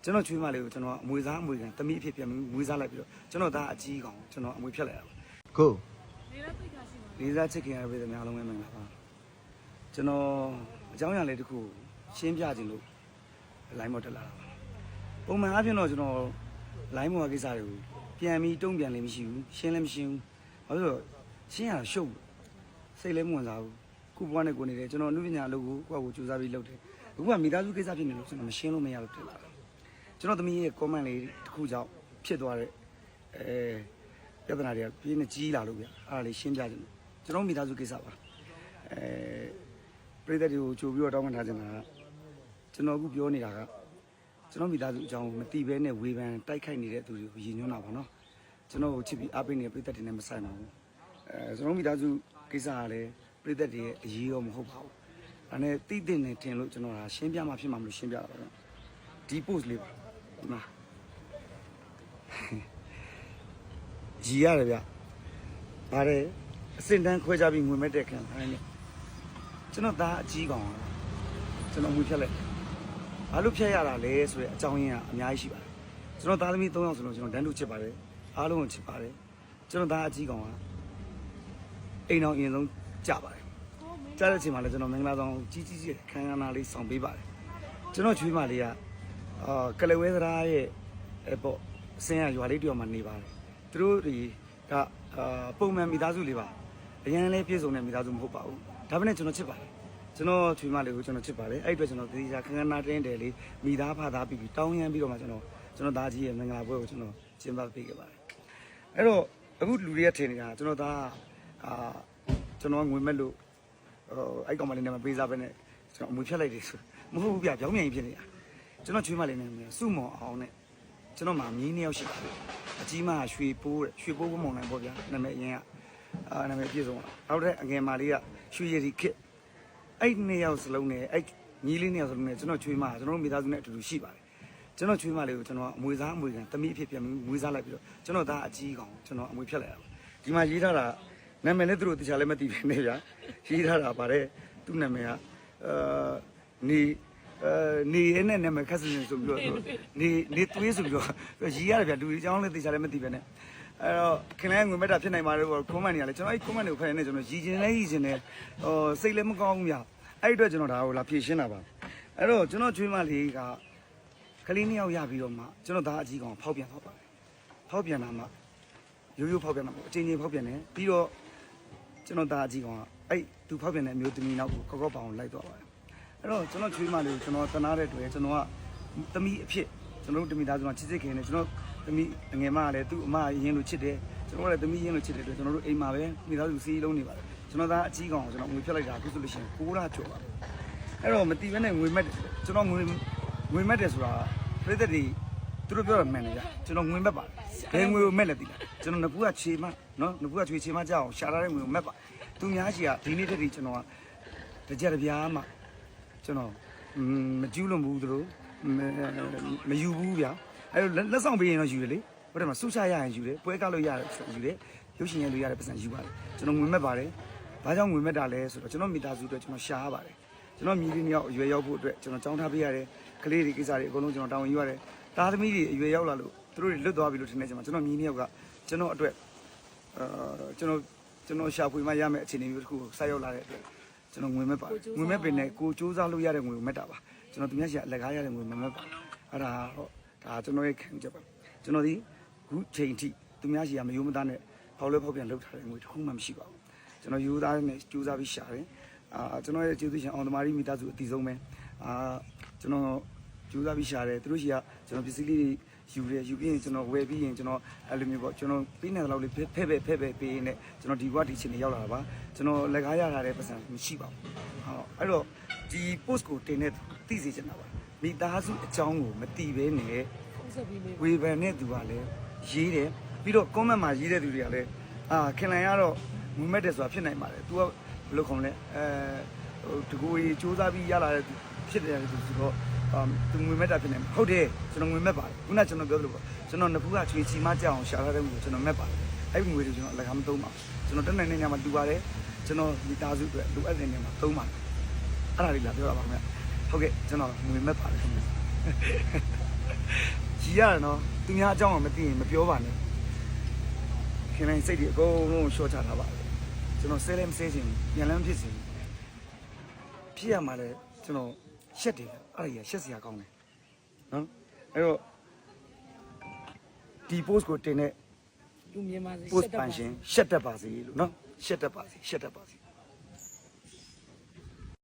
ကျွန်တော်ချွေးမလေးကိုကျွန်တော်အမွေစားအမွေခံတမိအဖြစ်ပြန်မွေးစားလိုက်ပြီးတော့ကျွန်တော်သားအကြီးကောင်ကျွန်တော်အမွေဖြတ်လိုက်ရပါကို လေးစားချစ်ခင်ရပြည်သူများအားလုံးပဲမင်္ဂလာပါကျွန်တော်အကြောင်းအရာလေးတစ်ခုရှင်းပြခြင်းလို့ line ပေါ်တက်လာတာပါပုံမှန်အားဖြင့်တော့ကျွန်တော် line ပေါ်ကိစ္စတွေကိုပြန်ပြီးတုံ့ပြန်လည်းမရှိဘူးရှင်းလည်းမရှင်းဘူးဘာလို့လဲရှင်းရတာရှုပ်စိတ်လည်းမဝင်စားဘူးခုဘဝနဲ့ကိုနေတယ်ကျွန်တော်အမှုပညာအလုပ်ကိုကိုယ့်ကိုကြိုးစားပြီးလုပ်တယ်အခုကမိသားစုကိစ္စဖြစ်နေလို့ကျွန်တော်မရှင်းလို့မရလို့ဖြစ်လာတယ်ကျွန်တော်သမီးရဲ့ comment လေးတစ်ခုကြောင့်ဖြစ်သွားတဲ့ပြဿနာတွေကပြင်းနေကြီးလာလို့ဗျအဲ့ဒါလေးရှင်းပြခြင်းကျွန်တော်မိသားစုကိစ္စပါပြည်သက်တွေကိုကြိုပြီးတော့တောင်းပန်ထားခြင်းတာကျွန်တော်အခုပြောနေတာကကျွန်တော်မိသားစုအကြောင်းမတိဘဲနဲ့ဝေဖန်တိုက်ခိုက်နေတဲ့သူတွေကိုရည်ညွှန်းတာပါနော်ကျွန်တော်ကိုချစ်ပြီးအားပေးနေတဲ့ပြည်သက်တွေနဲ့မဆိုင်ပါဘူးကျွန်တော်မိသားစုကိစ္စကလည်းပြည်သက်တွေရဲ့အရေးရောမဟုတ်ပါဘူးဒါနဲ့တိတိနဲ့ထင်လို့ကျွန်တော်ကရှင်းပြမှဖြစ်မှာမလို့ရှင်းပြတာပါနော်ဒီ post လေးပါဒီမှာရည်ရတယ်ဗျဗါတယ်အစင်တန်းခွဲကြပြီးငွေမဲ့တဲ့ခံခိုင်းနေကျွန်တော်သားအကြီးကောင်ကျွန်တော်ငွေဖြတ်လိုက်ဘာလို့ဖြတ်ရတာလဲဆိုတဲ့အကြောင်းရင်းကအများကြီးရှိပါတယ်ကျွန်တော်သားသမီး3ယောက်ဆိုလို့ကျွန်တော်တန်းတူချစ်ပါတယ်အားလုံးကိုချစ်ပါတယ်ကျွန်တော်သားအကြီးကောင်ကအိမ်တော်အရင်ဆုံးကြပါတယ်ကြားတဲ့အချိန်မှာလည်းကျွန်တော်မင်္ဂလာဆောင်ကြီးကြီးခန်းခန်းလေးဆောင်ပေးပါတယ်ကျွန်တော်ချွေးမလေးကကလဝဲသရာရဲ့ပေါ့အစင်းရရွာလေးတယောက်မှာနေပါတယ်သူတို့တွေကပုံမှန်မိသားစုလေးပါအရင်လည်းပြည့်စုံတဲ့မိသားစုမဟုတ်ပါဘူးဒါပေမဲ့ကျွန်တော်ချစ်ပါတယ်ကျွန်တော်ချွေးမလေးကိုကျွန်တော်ချစ်ပါတယ်အဲ့အတွက်ကျွန်တော်ဒီခန်းခန်းနာတင်းတယ်လေးမိသားဖသားပြီးတောင်းရမ်းပြီးတော့မှကျွန်တော်သားကြီးရဲ့မင်္ဂလာပွဲကိုကျွန်တော်ကျင်းပပေးခဲ့ပါတယ်အဲ့တော့အခုလူတွေကထင်နေတာကျွန်တော်သားကျွန်တော်ငွေမဲ့လို့အဲ့ကောင်မလေးနဲ့မပေးစားပဲနဲ့ကျွန်တော်အမွေဖြတ်လိုက်တယ်ဆိုမဟုတ်ဘူးဗျပြောင်းမြန်ကြီးဖြစ်နေတာကျွန်တော်ချွေးမလေးနဲ့စုမော်အောင်နဲ့ကျွန်တော်မှမြင်း2ယောက်ရှိပါတယ်အကြီးမရွှေပိုးမုံနိုင်ပေါ့ဗျာနာမည်အရင်ကနာမည်ပြည့်စုံတာနောက်တဲ့အငယ်မလေးကရွှေရည်ခစ်အဲ့2ယောက်စလုံးနဲ့အဲ့ညီလေး2ယောက်စလုံးနဲ့ကျွန်တော်ချွေးမကျွန်တော်မိသားစုနဲ့အတူတူရှိပါတယ်ကျွန်တော်ချွေးမလေးကိုကျွန်တော်အမွေစားအမွေခံတမိအဖြစ်ပြန်မွေးစားလိုက်ပြီးတော့ကျွန်တော်သားအကြီးကောင်ကျွန်တော်အမွေဖြတ်လိုက်ရပါဒီမှာရေးထားတာနာမည်လည်းသူတို့တခြားလည်းမသိပဲနေဗျာရေးထားတာပါတယ်သူ့နာမည်ကနေရဲနဲ့နာမည်ခက်စင်ဆိုပြီးတော့နေသွေးဆိုပြီးတော့ရေးရတယ်ဗျာလူကြီးအကြောင်းလည်းတခြားလည်းမသိပဲနဲ့အဲ့တော့ခင်ဗျားငွေမက်တာဖြစ်နိုင်ပါတယ်ကွန်မန့်တွေကလည်းကျွန်တော်အဲ့ comment တွေကိုဖတ်ရနေကျွန်တော်ရည်ကျင်လဲရည်ကျင်တယ်စိတ်လည်းမကောင်းဘူးဗျာအဲ့အတွက်ကျွန်တော်ဒါကိုလာဖြည့်ရှင်းတာပါအဲ့တော့ကျွန်တော်ကျွေးမလေးကကလေး2ယောက်ရပြီးတော့မှကျွန်တော်သားအကြီးကောင်ဖောက်ပြန်သွားပါတယ်ဖောက်ပြန်တာမှရိုးရိုးဖောက်ပြန်တာပေါ့အချင်းချင်းဖောက်ပြန်တယ်ပြီးတော့ကျွန်တော်သားအကြီးကောင်ကအဲ့သူဖောက်ပြန်တဲ့အမျိုးသမီးနောက်ကိုကောက်ပေါအောင်လိုက်သွားပါတယ်အဲ့တော့ကျွန်တော်ကျွေးမလေးကိုကျွန်တော်တနာတဲ့တွေ့ကျွန်တော်ကသမီးအဖြစ်ကျွန်တော်တို့တမိသားစုမှာချစ်စစ်ခင်နေကျွန်တော်သမီးငယ်မကလည်းသူ့အမရင်းလို့ချစ်တယ်ကျွန်တော်လည်းသမီးရင်းလို့ချစ်တယ်အတွက်ကျွန်တော်တို့အိမ်မှာပဲမိသားစုစီးလုံးနေပါတယ်ကျွန်တော်သားအကြီးကောင်ကိုကျွန်တော်ငွေဖြတ်လိုက်တာအခုဆိုလို့ရှိရင်6လကျော်ပါတယ်အဲ့တော့မတီးဘဲနဲ့ငွေမက်ကျွန်တော်ငွေမက်တယ်ဆိုတာပြည်သက်တွေသူတို့ပြောတာမှန်တယ်ဗျကျွန်တော်ငွေမက်ပါတယ်ဘယ်ငွေကိုမက်လဲသိလားကျွန်တော်ငကူကခြေမနော်ငကူကခြေမကြအောင်ရှာထားတဲ့ငွေကိုမက်ပါသူများကြီးကဒီနေ့တည်းကျွန်တော်ကတကြက်တပြားမှကျွန်တော်မကျူးလွန်ဘူးသူတို့မယူဘူးဗျအဲ့လိုလက်ဆောင်ပေးရင်တော့ယူတယ်လေဘယ်တော့မှဆုချရရင်ယူတယ်ပွဲကလို့ရတယ်ယူတယ်ရုပ်ရှင်ရလို့ရတဲ့ပတ်စံယူပါတယ်ကျွန်တော်ငွေမက်ပါတယ်ဘာကြောင့်ငွေမက်တာလဲဆိုတော့ကျွန်တော်မိသားစုအတွက်ကျွန်တော်ရှားပါတယ်ကျွန်တော်မြည်လေး2ယောက်အရွယ်ရောက်ဖို့အတွက်ကျွန်တော်ကြောင်းထားပေးရတယ်ကလေးတွေကိစ္စတွေအကုန်လုံးကျွန်တော်တာဝန်ယူရတယ်သားသမီးတွေအရွယ်ရောက်လာလို့သူတို့တွေလွတ်သွားပြီလို့ထင်နေကြမှာကျွန်တော်မြည်2ယောက်ကကျွန်တော်အတွက်ကျွန်တော်ရှာဖွေမှရမယ့်အခြေအနေမျိုးတစ်ခုကိုဆက်ရောက်လာတဲ့အတွက်ကျွန်တော်ငွေမက်ပါတယ်ငွေမက်ပင်နဲ့ကိုစူးစမ်းလို့ရတဲ့ငွေကိုမက်တာပါကျွန်တော်သူများရှာလက်ကားရတဲ့ငွေမမက်ပါအဲ့ဒါဒါကျွန်တော်ရဲ့ခံချက်ပါကျွန်တော်ဒီခုချိန်ထိသူများရှာမယိုးမသားနဲ့ဖောက်လဲဖောက်ပြန်လုပ်ထားတဲ့ငွေတစ်ခုမှမရှိပါဘူးကျွန်တော်ယူသားနဲ့စူးစမ်းပြီးရှာတယ်ကျွန်တော်ရဲ့ကျေးဇူးရှင်အောင်သမားကြီးမိသားစုအတီးဆုံးပဲကျွန်တော်ကြိုးစားပြီးရှာတယ်သူတို့ရှိကကျွန်တော်ပစ္စည်းလေးယူပြီးရင်ကျွန်တော်ဝယ်ပြီးရင်ကျွန်တော်အဲ့လိုမျိုးပေါ့ကျွန်တော်ပြီးနေတဲ့လောက်လေးဖဲ့ပေးနေကျွန်တော်ဒီဘဝဒီချင်းနေရောက်လာတာပါကျွန်တော်လက်ကားရထားတဲ့ပတ်စံမရှိပါဘူးအဲ့တော့ဒီ post ကိုတင်တဲ့သိစေချင်တာပါမိသားစုအကြောင်းကိုမသိဘဲနဲ့ဝေဖန်တဲ့သူကလည်းရေးတယ်ပြီးတော့ comment မှာရေးတဲ့သူတွေကလည်းခင်လန်ကတော့ငွေမဲ့တယ်ဆိုတာဖြစ်နိုင်ပါတယ် तू ကဘယ်လိုခေါ်မလဲတကူကြီးစူးစမ်းပြီးရလာတဲ့ဖြစ်တယ်သူဆိုတော့သူငွေမဲ့တာဖြစ်နေဟုတ်တယ်ကျွန်တော်ငွေမဲ့ပါတယ်ခုနကျွန်တော်ပြောသလိုပေါ့ကျွန်တော်နှစ်ဖူးကချွေချီမကြအောင်ရှာထားတဲ့ငွေကျွန်တော်မဲ့ပါတယ်အဲ့ဒီငွေတွေကျွန်တော်အလကားမသုံးပါဘူးကျွန်တော်တက်နိုင်နေနေမှာတူပါတယ်ကျွန်တော်မိသားစုအတွက်လိုအပ်တဲ့နေရာမှာသုံးပါတယ်အဲ့ဒါလေးလာပြောရပါမယ်ဟုတ်ကဲ့ကျွန်တော်ငွေမဲ့ပါတယ်ခင်ဗျ ရီရတယ်နော်သူများအကြောင်းကိုမသိရင်မပြောပါနဲ့ခင်ဗျာစိတ်တွေအကုန်လုံးရှော့ချထားပါကျွန်တော်ဆဲလဲမဆဲချင်ပြန်လန်းဖြစ်စီဖြစ်ရမှာလဲကျွန်တော်ရှက်တယ်အဲ့ဒါကြီးရှက်စရာကောင်းတယ်နော်အဲ့တော့ဒီ post ကိုတင်တဲ့ လူမြင်ပါစေ post ပန်ရှင်ရှက်တတ်ပါစေလို့နော်ရှက်တတ်ပါစေ